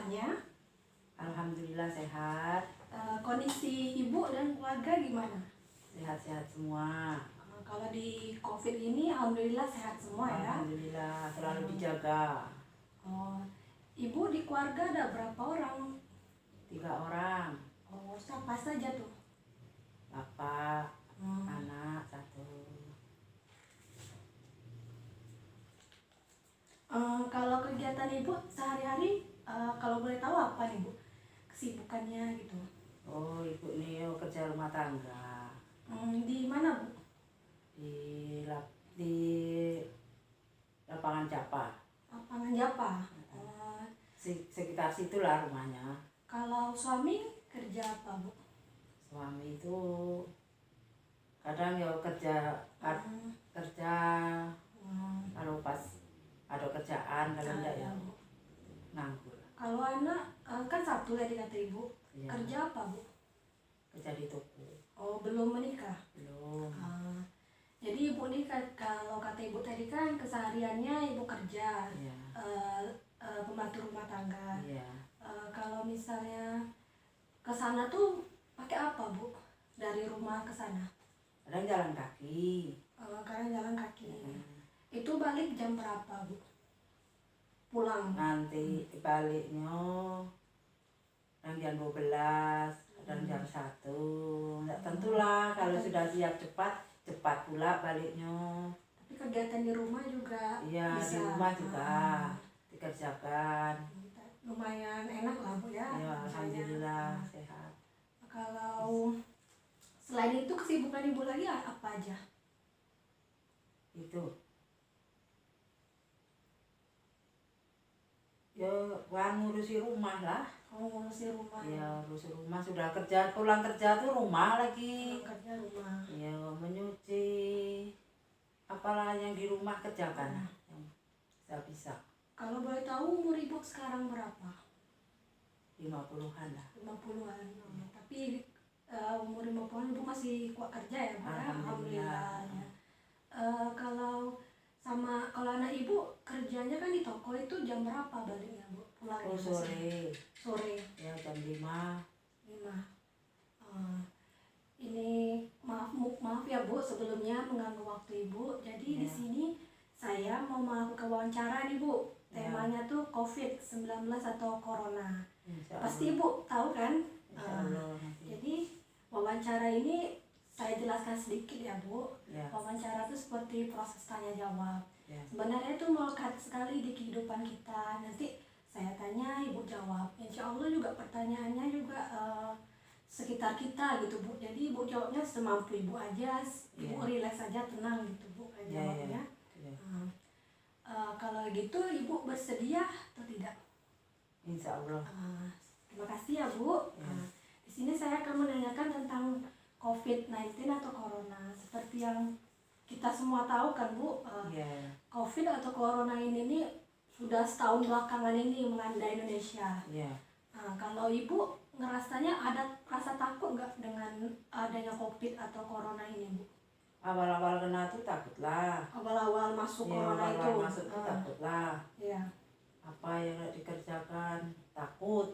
semuanya. Alhamdulillah sehat. Kondisi ibu dan keluarga gimana? Sehat-sehat semua. Kalau di COVID ini alhamdulillah sehat semua ya. Alhamdulillah selalu dijaga. Oh, ibu di keluarga ada berapa orang? 3 orang. Oh, siapa saja tuh? Bapak, anak 1. Kalau kegiatan ibu sehari-hari, kalau boleh tahu apa nih bu? Kesibukannya gitu. Oh, ibu ini kerja rumah tangga. Di mana bu? Di lapangan Japa. Lapangan Japa. Sekitar situlah rumahnya. Kalau suami kerja apa bu? Suami itu kadang ya kerja kalau pas ada kerjaan, kalau enggak ya nganggur. Kalau anak kan 1 tadi kata ibu, Iya. kerja apa bu? Kerja di toko. Oh, belum menikah. Belum. Jadi ibu nih kalau kata ibu tadi kan kesehariannya ibu kerja, Iya. pembantu rumah tangga. Iya. Kalau misalnya ke sana tuh pakai apa bu? Dari rumah ke sana? Kadang jalan kaki. Karena jalan kaki. Itu balik jam berapa bu? Pulang? Nanti baliknya kadang jam 12, kadang jam 1. Nggak tentulah, kalau sudah siap cepat pula baliknya. Tapi kegiatan di rumah juga Iya, bisa. di rumah juga dikerjakan. Lumayan enak lah bu ya. Ya, alhamdulillah sehat. Kalau selain itu kesibukan ibu lagi apa aja? Itu ya ngurusi rumah lah. Ngurusi rumah. Ya, ngurusi rumah, sudah pulang kerja tuh rumah lagi. Pulang kerja rumah. Ya, menyuci apalah yang di rumah kerjakan yang bisa. Kalau boleh tahu umur ibu sekarang berapa? 50-an lah. 50-an. Tapi umur 50-an ibu masih kuat kerja ya bu? Alhamdulillah. Ya. Kalau anak ibu kerjanya kan di toko, itu jam berapa baliknya bu? Pulangnya? Oh, sore. Sore. Ya, jam 5. Ini maaf ya bu sebelumnya mengganggu waktu ibu. Jadi di sini saya mau melakukan wawancara nih bu. Temanya tuh COVID-19 atau Corona. Pasti ibu tahu kan? Jadi wawancara ini saya jelaskan sedikit ya bu. Wawancara itu seperti proses tanya jawab. Sebenarnya itu melekat sekali di kehidupan kita. Nanti saya tanya, ibu jawab. Insya Allah juga pertanyaannya juga sekitar kita gitu bu. Jadi ibu jawabnya semampu ibu aja. Ibu relax aja, tenang gitu bu jawabnya. Kalau gitu ibu bersedia atau tidak? Insya Allah. Terima kasih ya bu. Di sini saya akan menanyakan tentang COVID-19 atau Corona. Seperti yang kita semua tahu kan bu, COVID atau Corona ini sudah setahun belakangan ini melanda Indonesia. Kalau ibu ngerasanya ada rasa takut nggak dengan adanya COVID atau Corona ini bu? Awal-awal kena tuh takutlah. Awal-awal masuk Corona itu. Awal masuk tuh takutlah. Iya. Apa yang nggak dikerjakan takut.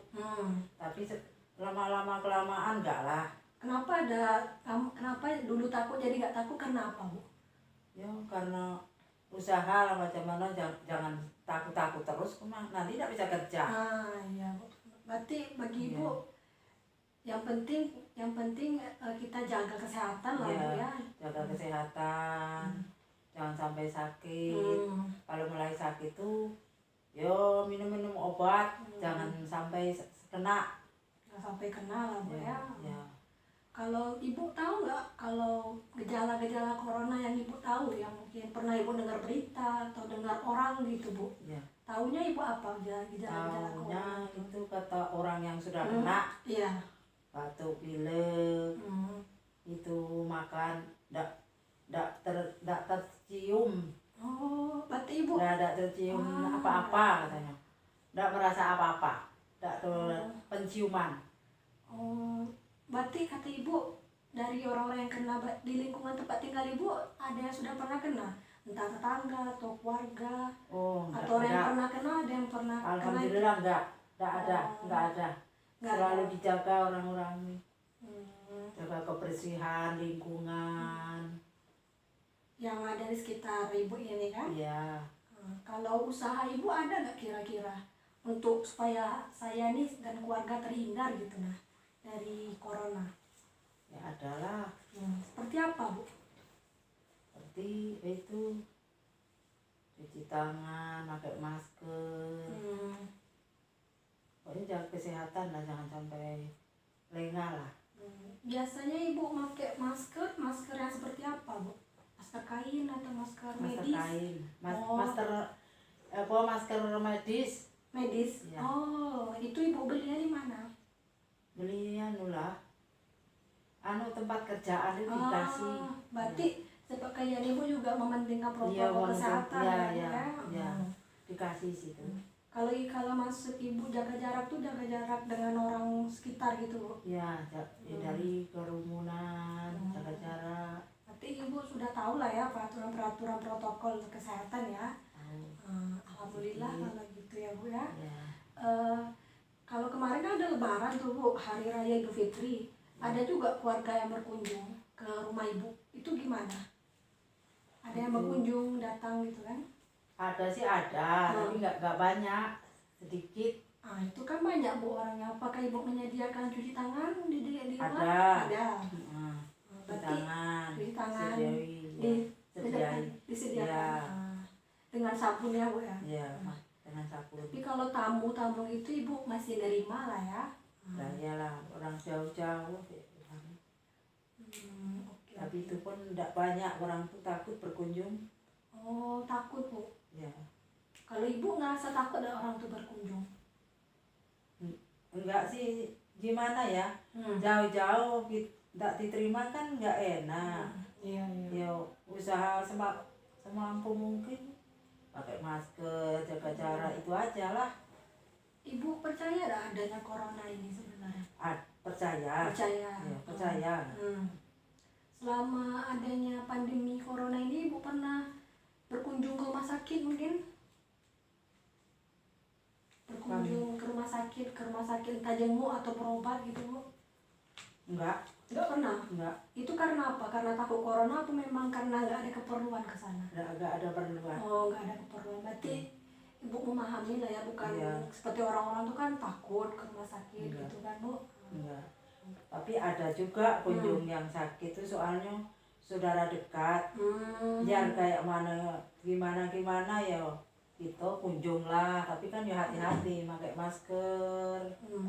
Tapi lama-lama kelamaan enggak lah. Kenapa dulu takut jadi nggak takut, karena apa bu? Ya karena usaha lah macam mana, jangan takut terus nanti tidak bisa kerja. Iya bu. Berarti bagi ibu yang penting kita jaga kesehatan lah bu ya. Jaga kesehatan, jangan sampai sakit. Kalau mulai sakit tuh yo minum obat, jangan sampai kena. Nggak sampai kena lah bu ya. Kalau ibu tahu nggak kalau gejala-gejala Corona yang ibu tahu, yang mungkin pernah ibu dengar berita atau dengar orang gitu bu? Taunya ibu apa gejala-gejala Corona? Itu kata orang yang sudah kena. Batuk pilek. Itu makan tidak tercium. Oh, berarti ibu Tidak tercium apa-apa katanya. Tidak merasa apa-apa. Tidak penciuman. Oh, berarti kata ibu dari orang-orang yang kena di lingkungan tempat tinggal ibu ada yang sudah pernah kena, entah tetangga atau keluarga, atau orang yang pernah kena, ada yang pernah kena. Alhamdulillah enggak Nggak ada. Nggak Selalu ada. dijaga orang-orang, Hmm, jaga kebersihan lingkungan. yang ada di sekitar ibu ini kan. Iya, Kalau usaha ibu ada nggak kira-kira untuk supaya saya nih dan keluarga terhindar gitu nah dari corona? ya adalah Seperti apa bu? seperti itu, cuci tangan, pakai masker. Pokoknya jaga kesehatan lah, jangan sampai lengah lah. Biasanya ibu pakai masker yang seperti apa bu? Masker kain atau masker Masker medis? kain, Oh. masker medis. Medis. Iya. Oh, itu ibu belinya di mana? Beli lah, tempat kerjaan itu dikasih. Berarti sepakaian ibu juga mementingkan protokol kesehatan ya, dikasih situ. Kalau masuk ibu jaga jarak tuh jaga jarak dengan orang sekitar gitu bu. Ya, dari kerumunan, jaga jarak. Berarti ibu sudah tahu lah ya peraturan protokol kesehatan ya. Alhamdulillah kalau gitu ya bu ya. Kalau kemarin kan ada lebaran tuh bu, hari raya Idul Fitri. Ada juga keluarga yang berkunjung ke rumah ibu. Itu gimana? Ada yang berkunjung datang gitu kan? Ada sih ada, tapi nggak banyak, sedikit. Itu kan banyak bu orangnya. Apakah ibu menyediakan cuci tangan di rumah? Ada. Berarti cuci tangan disediakan. Ya. Dengan sabun ya bu ya? Iya, dengan sabun. Tapi kalau tamu itu ibu masih nerima lah ya? Nah, iyalah, orang jauh-jauh. Tapi itu pun tidak banyak, orang tuh takut berkunjung. Oh, takut bu? Ya. Kalau ibu ngerasa takut ada orang tuh berkunjung? Enggak sih, gimana ya? Jauh-jauh tidak diterima kan nggak enak. Iya. Ya usaha semampu mungkin, pakai masker, jaga jarak, itu aja lah. Ibu percaya tak adanya corona ini sebenarnya? Percaya. Percaya. Ya, percaya. Selama adanya pandemi corona ini ibu pernah berkunjung ke rumah sakit mungkin? Berkunjung ke rumah sakit entah jenguk atau berobat gitu bu? Enggak pernah? Enggak. Itu karena apa? Karena takut corona atau memang karena nggak ada keperluan ke sana? Enggak ada perluan. Oh, nggak ada keperluan. Berarti ibu memahami lah ya, bukan seperti orang-orang tuh kan takut ke rumah sakit gitu kan bu? Enggak. Tapi ada juga kunjung yang sakit itu soalnya saudara dekat. Biar kayak gimana ya kita kunjung lah, tapi kan ya hati-hati pakai masker. Betul.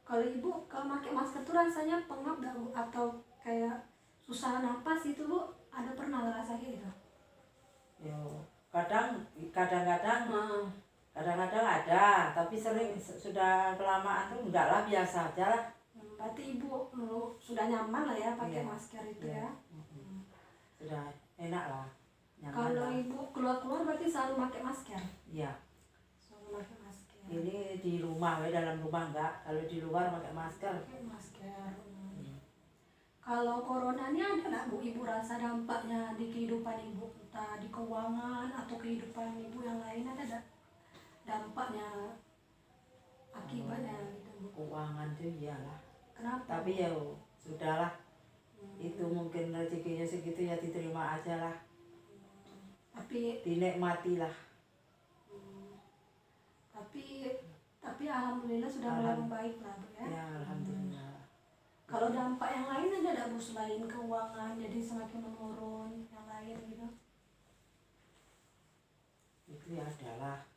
Kalau ibu pakai masker tuh rasanya pengap gak bu? Atau kayak susah napas gitu bu? Ada pernah ngerasa gitu? Ya kadang-kadang ada, tapi sering sudah kelamaan tuh enggak lah, biasa aja lah. Berarti ibu sudah nyaman lah ya pakai masker itu ya? Sudah enak lah. Kalau ibu keluar berarti selalu pakai masker? Iya. Selalu pakai masker. Ini di rumah, dalam rumah enggak. Kalau di luar pakai masker. Pakai masker. Kalau corona ini ada nggak bu ibu rasa dampaknya di kehidupan ibu, entah di keuangan atau kehidupan ibu yang lain, ada nggak dampaknya, akibatnya gitu bu? Keuangan tuh iyalah. Kenapa? Tapi ya sudahlah. Itu mungkin rezekinya segitu ya, diterima aja lah. Tapi dinikmati lah. Tapi alhamdulillah sudah mulai membaik lah bu ya. Ya alhamdulillah. Kalau dampak yang lain ada nggak bu selain keuangan jadi semakin menurun, yang lain gitu? Itu ya adalah.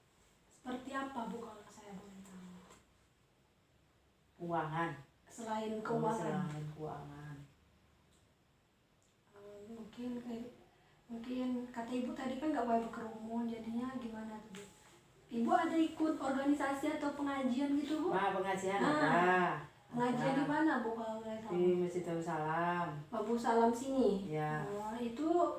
Seperti apa bu kalau saya boleh tahu? Keuangan. Selain keuangan. Selain keuangan. Mungkin kata ibu tadi kan nggak boleh berkerumun, jadinya gimana tuh bu? Ibu ada ikut organisasi atau pengajian gitu bu? Pengajian ada. Pengajian di mana bu kalau boleh tahu? Di Masjid Darussalam. Babu Salam sini. Ya. Itu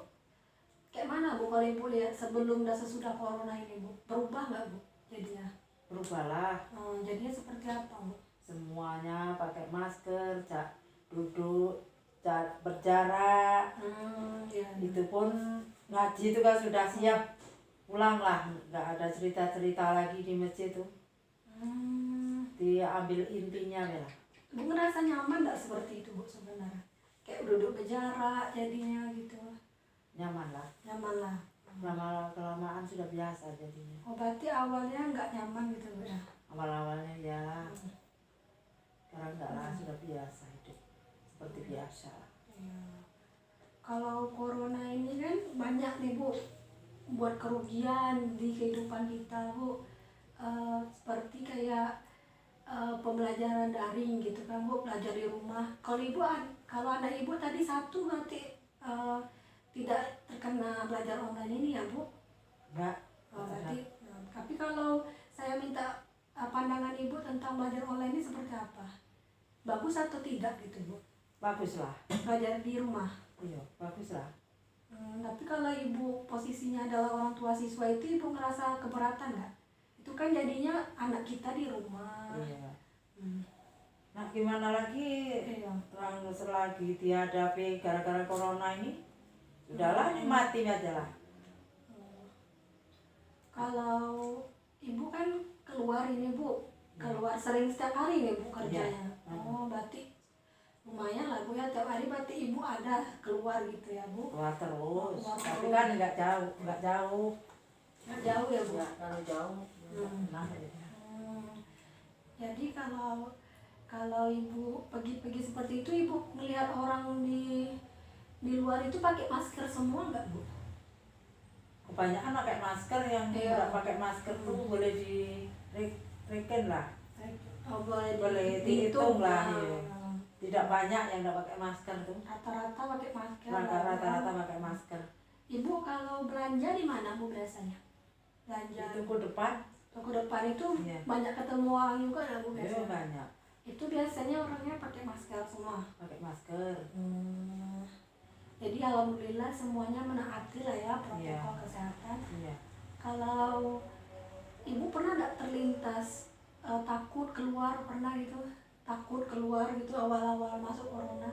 kayak mana bu kalau ibu lihat sebelum dan sesudah corona ini bu? Berubah nggak bu jadinya? Berubahlah. Jadinya seperti apa bu? Semuanya pakai masker, duduk, berjarak. Ya. Itu pun ngaji itu kan sudah siap pulang lah, nggak ada cerita-cerita lagi di masjid tuh. Diambil intinya lah. Bu ngerasa nyaman nggak seperti itu Bu sebenarnya? Kayak duduk berjarak jadinya gitu. Nyaman lah. Nyaman lah. Lama-kelamaan sudah biasa jadinya. Oh berarti awalnya nggak nyaman gitu Bu ya? Awal-awalnya ya. Sekarang enggak lah, sudah biasa hidup seperti biasa. Iya. Kalau corona ini kan banyak nih Bu buat kerugian di kehidupan kita Bu. Seperti kayak pembelajaran daring gitu kan Bu, belajar di rumah. Kalau anak ibu tadi satu berarti tidak terkena belajar online ini ya Bu? Enggak. Berarti, tapi kalau saya minta pandangan ibu tentang belajar online ini seperti apa? Bagus atau tidak gitu Bu? Bagus lah. Belajar di rumah? Iya, bagus lah. Tapi kalau ibu posisinya adalah orang tua siswa itu ibu ngerasa keberatan nggak? Itu kan jadinya anak kita di rumah. Iya. Nah gimana lagi? Iya. Orang selagi dihadapi gara-gara corona ini, sudahlah nikmati aja lah. Kalau ibu kan keluar ini Bu, keluar sering setiap hari nih Bu kerjanya. Oh berarti lumayan lah Bu ya, tiap hari berarti ibu ada keluar gitu ya Bu? Keluar terus, Keluar tapi terus. kan nggak jauh. Nggak jauh ya Bu? Ya, kalau jauh, nah, Jadi kalau ibu pergi-pergi seperti itu, ibu melihat orang di luar itu pakai masker semua nggak Bu? kebanyakan pakai masker, yang Iya. nggak pakai masker tuh boleh di reken lah, Oh, boleh boleh dihitung dihitung lah. lah. Iya. Tidak banyak yang nggak pakai masker tuh. Rata-rata pakai masker. Rata-rata pakai masker. Ibu kalau belanja di mana Bu biasanya? Belanja Itu ke depan. toko depan itu Iya. banyak ketemu orang juga ya Bu Iya biasanya? banyak. Itu biasanya orangnya pakai masker semua. Pakai masker. Jadi alhamdulillah semuanya menaati lah ya protokol Iya. kesehatan. Iya. Kalau ibu pernah nggak terlintas takut keluar, pernah gitu? Takut keluar gitu awal-awal masuk corona?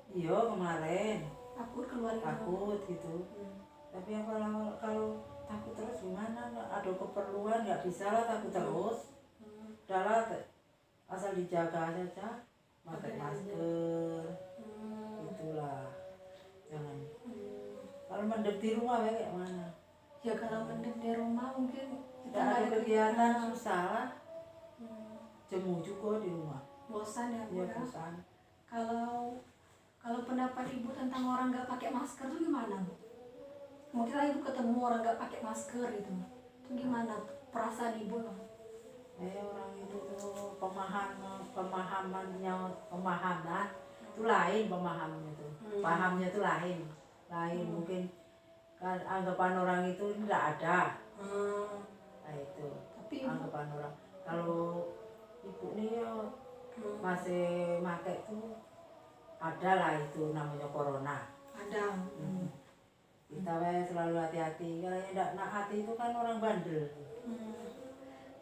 Iya kemarin Takut keluar gitu? takut gitu. Tapi awal-awal kalau takut terus gimana? Nggak ada keperluan, nggak bisa lah takut terus. Udahlah, asal dijaga saja, pakai masker, itulah. Jangan. Kalau mendem di rumah kayak mana? Ya kalau mendem di rumah mungkin kita Tidak ada nggak kegiatan, susah lah. Hmm, Jemu juga di rumah. bosan ya Bu Dia ya? bosan. Kalau pendapat ibu tentang orang nggak pakai masker tuh gimana Bu? Mungkin ibu ketemu orang nggak pakai masker gitu, itu gimana perasaan ibu? Orang itu tuh pemahaman itu lain, pemahamannya itu. Pahamnya itu lain. Mungkin kan anggapan orang itu tidak ada. Nah itu. Tapi Anggapan orang. Kalau ibu nih masih pakai itu, ada lah itu namanya corona. ada. Kita selalu hati-hati. Kalau yang tidak nak hati itu kan orang bandel.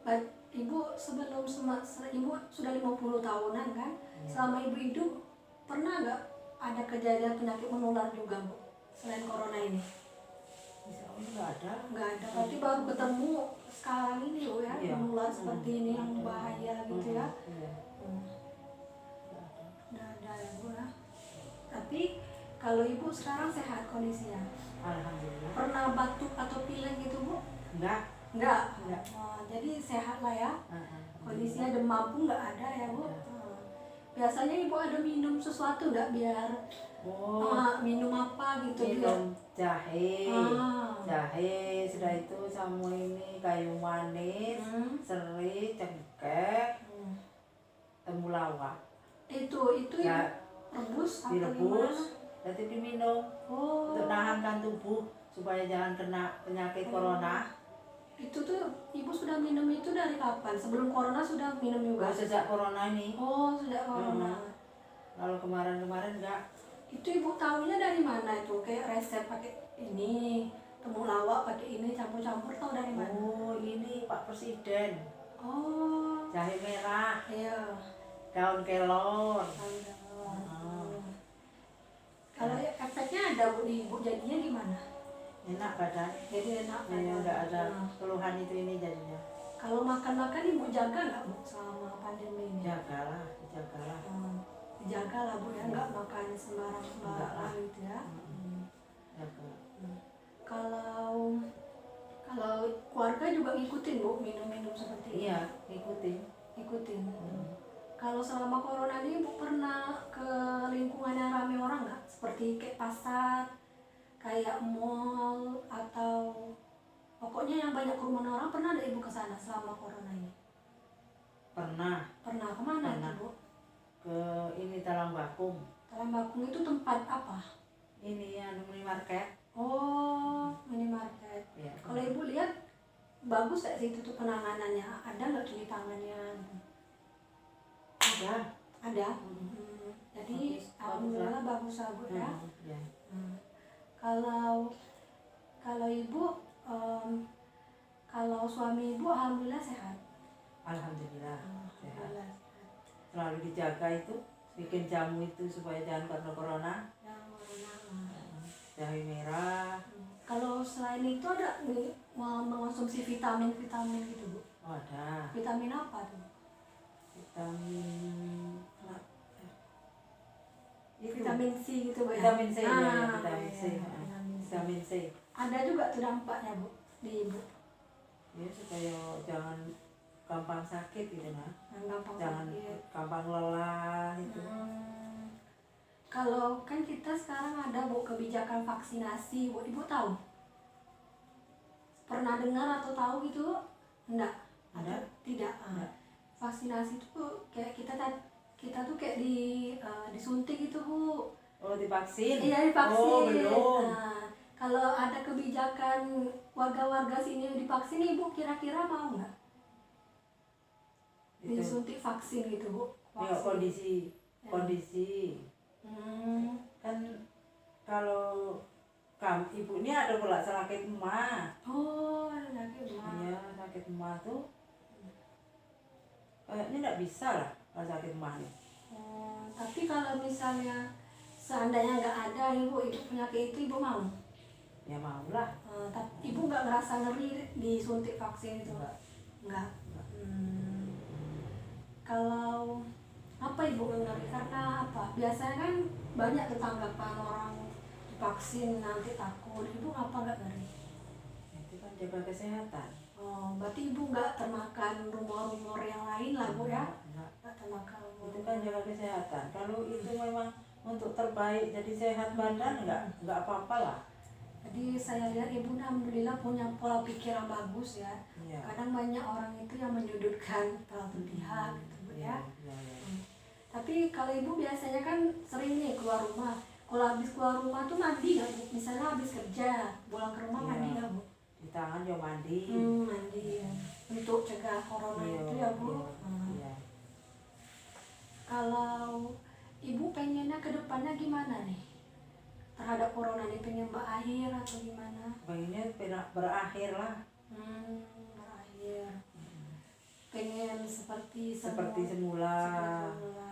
Ibu ibu sudah 50 tahunan kan? Selama ibu hidup pernah nggak ada kejadian penyakit menular juga Bu selain corona ini? Insya Allah nggak ada. Nggak ada. Berarti baru ketemu sekarang ini Bu ya, Iya. menular seperti ini yang bahaya gitu ya? Iya. Nggak ada ya Bu ya. Tapi kalau ibu sekarang sehat kondisinya? Alhamdulillah. Pernah batuk atau pilek gitu Bu? Enggak. Enggak. Enggak. Jadi sehat lah ya. Kondisinya demam pun nggak ada ya Bu. Biasanya ibu ada minum sesuatu nggak biar minum apa gitu Minum jahe. Ah. Jahe sudah itu sama ini kayu manis, seri, cengkeh, temulawak. Itu Ya, rebus atau direbus, gimana? nanti diminum untuk nahankan tubuh supaya jangan kena penyakit corona. Itu tuh ibu sudah minum itu dari kapan? Sebelum corona sudah minum juga? Sejak corona ini. Oh, sejak corona. Kalau kemarin-kemarin enggak. Itu ibu tahunya dari mana itu? Kayak resep pakai ini, temulawak pakai ini, campur-campur tahu dari mana? Oh, ini Pak Presiden. Oh, Jahe merah, iya. daun kelor. Kalau efeknya ada Bu di ibu, jadinya gimana? enak badan. Jadi enak Ya, badan. nggak ada Nah, keluhan itu ini jadinya. kalau makan-makan ibu jaga nggak bu selama pandemi ini? Jagalah. Dijaga lah bu ya, nggak makan Enggak lah. sembarang-sembarang gitu ya. Jaga. Kalau kalau keluarga juga ngikutin bu minum-minum seperti ini? Iya, ikutin. Ikutin. Kalau selama corona ini bu pernah ke lingkungan yang ramai orang nggak? Seperti kayak pasar, kayak mall, atau pokoknya yang banyak kerumunan orang, pernah ada ibu ke sana selama corona ini? Pernah Pernah. Kemana Pernah. itu bu? ke ini Talang Bakung. Talang Bakung itu tempat apa? Ini yang minimarket. Oh, minimarket. Ya. Kalau ibu lihat bagus nggak sih itu tuh penanganannya? Ada nggak cuci tangannya? Ada. Ada. Jadi Bagus, alhamdulillah bagus lah bu ya. Ya. Kalau ibu, kalau suami ibu alhamdulillah sehat. Alhamdulillah sehat. Alhamdulillah. Selalu dijaga itu, bikin jamu itu supaya jangan kena corona. Jahe merah. Kalau selain itu ada nih mengonsumsi vitamin gitu bu? Oh, ada. Vitamin apa tuh? Vitamin itu. Vitamin C gitu bu ya? Vitamin C, ya, Ah, vitamin C. iya, vitamin C. Vitamin C. Ada juga tuh dampaknya bu di ibu? Ya supaya jangan gampang sakit gitu nah. Yang gampang Jangan sakit. gampang lelah itu. Kalau kan kita sekarang ada bu kebijakan vaksinasi, bu ibu tahu? Pernah dengar atau tahu gitu? Enggak? Ada? Tidak. Enggak. Vaksinasi itu kayak kita tuh kayak disuntik gitu bu. Oh, divaksin? Iya divaksin. Oh, belum. Nah, kalau ada kebijakan warga-warga sini divaksin, ibu kira-kira mau nggak? Itu. Disuntik vaksin gitu bu? Ya, Vaksin. kondisi. Kan kalau ibu ini ada pula sakit emah. Oh, sakit emah. Iya, sakit emah tuh kayaknya nggak bisa lah kalau sakit emah nih. Tapi kalau misalnya seandainya nggak ada ibu penyakit itu, ibu mau? Ya mau lah. Tapi ibu nggak ngerasa ngeri disuntik vaksin itu? Nggak. Kalau apa ibu ngeri karena apa? Biasanya kan banyak tanggapan orang vaksin nanti takut. Ibu apa nggak ngeri? Itu kan jaga kesehatan. Oh, berarti ibu nggak termakan rumor-rumor yang lain lah bu ya? Enggak. Nggak termakan rumor. Itu kan jaga kesehatan. Kalau itu memang untuk terbaik jadi sehat badan nggak apa-apa lah. Jadi saya lihat ibu alhamdulillah punya pola pikir yang bagus ya. Iya. Kadang banyak orang itu yang menyudutkan salah satu pihak gitu bu ya. Iya. Tapi kalau ibu biasanya kan sering nih keluar rumah. Kalau habis keluar rumah tuh mandi nggak bu? Misalnya habis kerja pulang ke rumah Iya. mandi nggak bu? Di tangan juga mandi. Mandi ya. Untuk cegah corona Iya, itu ya bu. Iya. Kalau ibu pengennya ke depannya gimana nih terhadap corona ini, pengen berakhir atau gimana? Pengennya berakhir lah. Berakhir. Pengen seperti Seperti semula. seperti semula.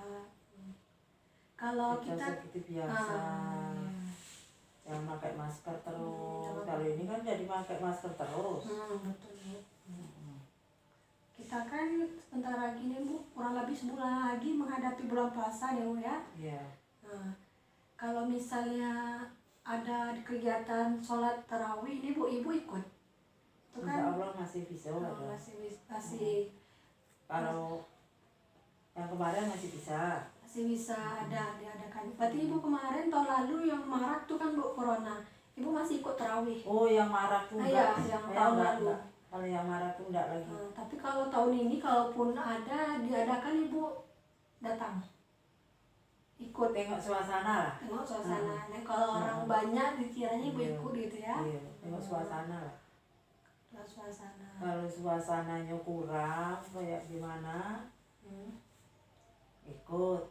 Kalau kita seperti biasa. Jangan pakai masker terus. Kalau ini kan jadi pakai masker terus. betul bu. Kita kan sebentar lagi nih bu, kurang lebih sebulan lagi menghadapi bulan puasa ya bu ya. Iya. Kalau misalnya ada kegiatan sholat tarawih ini bu, ibu ikut? Itu Insya kan Allah masih bisa ada. masih Kalau yang kemarin masih bisa ada diadakan. Berarti ibu kemarin tahun lalu yang Maret tuh kan bu corona, ibu masih ikut tarawih? Oh, yang marah tuh Iya, enggak. yang tahun lalu. Enggak. Kalau yang marah tuh enggak lagi. Tapi kalau tahun ini kalaupun ada diadakan, ibu datang? Ikut? Tengok suasana lah. Tengok suasana. Nah, kalau orang banyak dikiranya ibu Iya. ikut gitu ya? Iya, tengok suasana lah. Suasana. Kalau suasananya kurang kayak gimana, ikut.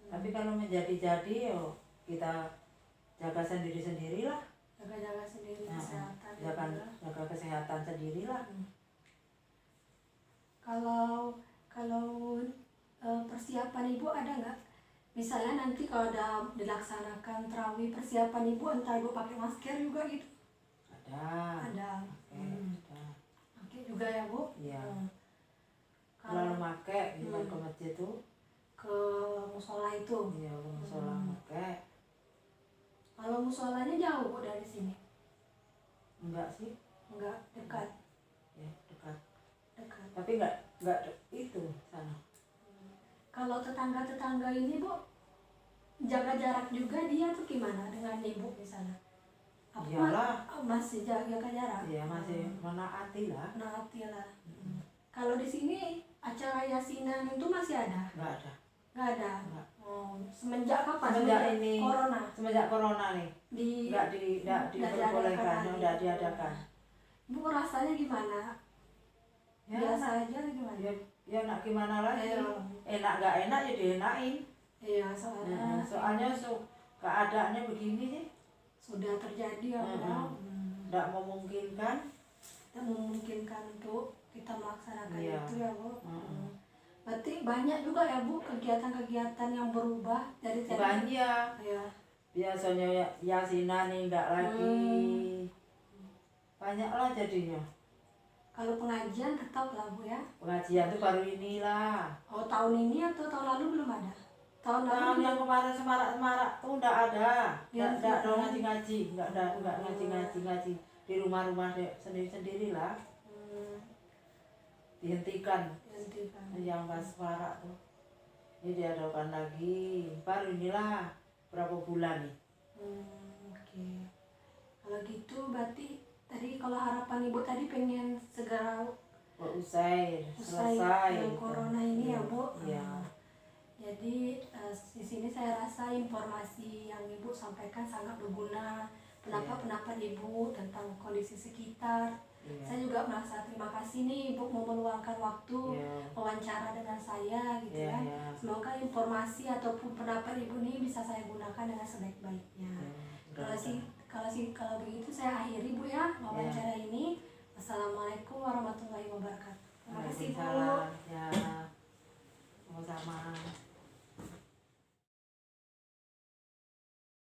Tapi kalau menjadi-jadi yo kita jaga sendiri-sendiri lah. Jaga-jaga sendiri kesehatan. Jaga kesehatan sendiri lah. Kalau persiapan ibu ada nggak? Misalnya nanti kalau ada dilaksanakan tarawih, persiapan ibu entah ibu pakai masker juga gitu? Ada. Ada. Oke juga ya Bu. Iya. Kalau Lalu make gimana ke masjid tuh? ke musola itu. Iya, ke musola make. Kalau musolanya jauh Bu dari sini? Enggak sih, Enggak, dekat. ya dekat. Dekat. Tapi enggak itu sana. Kalau tetangga-tetangga ini Bu, jaga jarak juga dia tuh gimana dengan Ibu di sana? Apa Iyalah. masih jaga jarak? Iya, masih menaati lah. Naati lah. Kalau di sini acara yasinan itu masih ada? Enggak ada. Nggak ada. Enggak. Oh, semenjak kapan? Semenjak ini Corona. Semenjak corona nih. Enggak diperbolehkan, enggak diadakan. Ibu rasanya gimana? Ya, Biasa aja atau gimana? ya nak gimana lagi? Iya. Enak enggak enak ya dienakin. Iya, soalnya Soalnya keadaannya begini sih. sudah terjadi ya, Bu. Enggak memungkinkan. Tidak memungkinkan untuk kita melaksanakan Iya. itu ya Bu. Berarti banyak juga ya Bu kegiatan-kegiatan yang berubah dari tadi. Banyak. Ya. Biasanya yasinan nih enggak lagi. Banyak lah jadinya. Kalau pengajian tetap lah Bu ya. Pengajian tuh baru inilah. Oh, tahun ini atau tahun lalu belum ada? Tahun lalu Tahun yang kemarin semarak-semarak tuh enggak ada. Yang Enggak ada ngaji-ngaji, enggak ngaji-ngaji di rumah-rumah sendiri-sendiri lah. Dihentikan. Yang pas semarak tuh. Ini diadakan lagi. Baru inilah berapa bulan nih. Oke. Kalau gitu berarti tadi kalau harapan Ibu tadi pengen segera selesai yang corona ini ya Bu. Iya. Jadi di sini saya rasa informasi yang Ibu sampaikan sangat berguna. Pendapat Ibu tentang kondisi sekitar. Iya. Saya juga merasa terima kasih nih Ibu mau meluangkan waktu wawancara dengan saya gitu Iya, kan. iya. Semoga informasi ataupun pendapat Ibu nih bisa saya gunakan dengan sebaik-baiknya. Kalau begitu saya akhiri Bu ya wawancara ini. Wassalamualaikum warahmatullahi wabarakatuh. Terima kasih Bu. Waalaikumsalam. Ya. Sama-sama.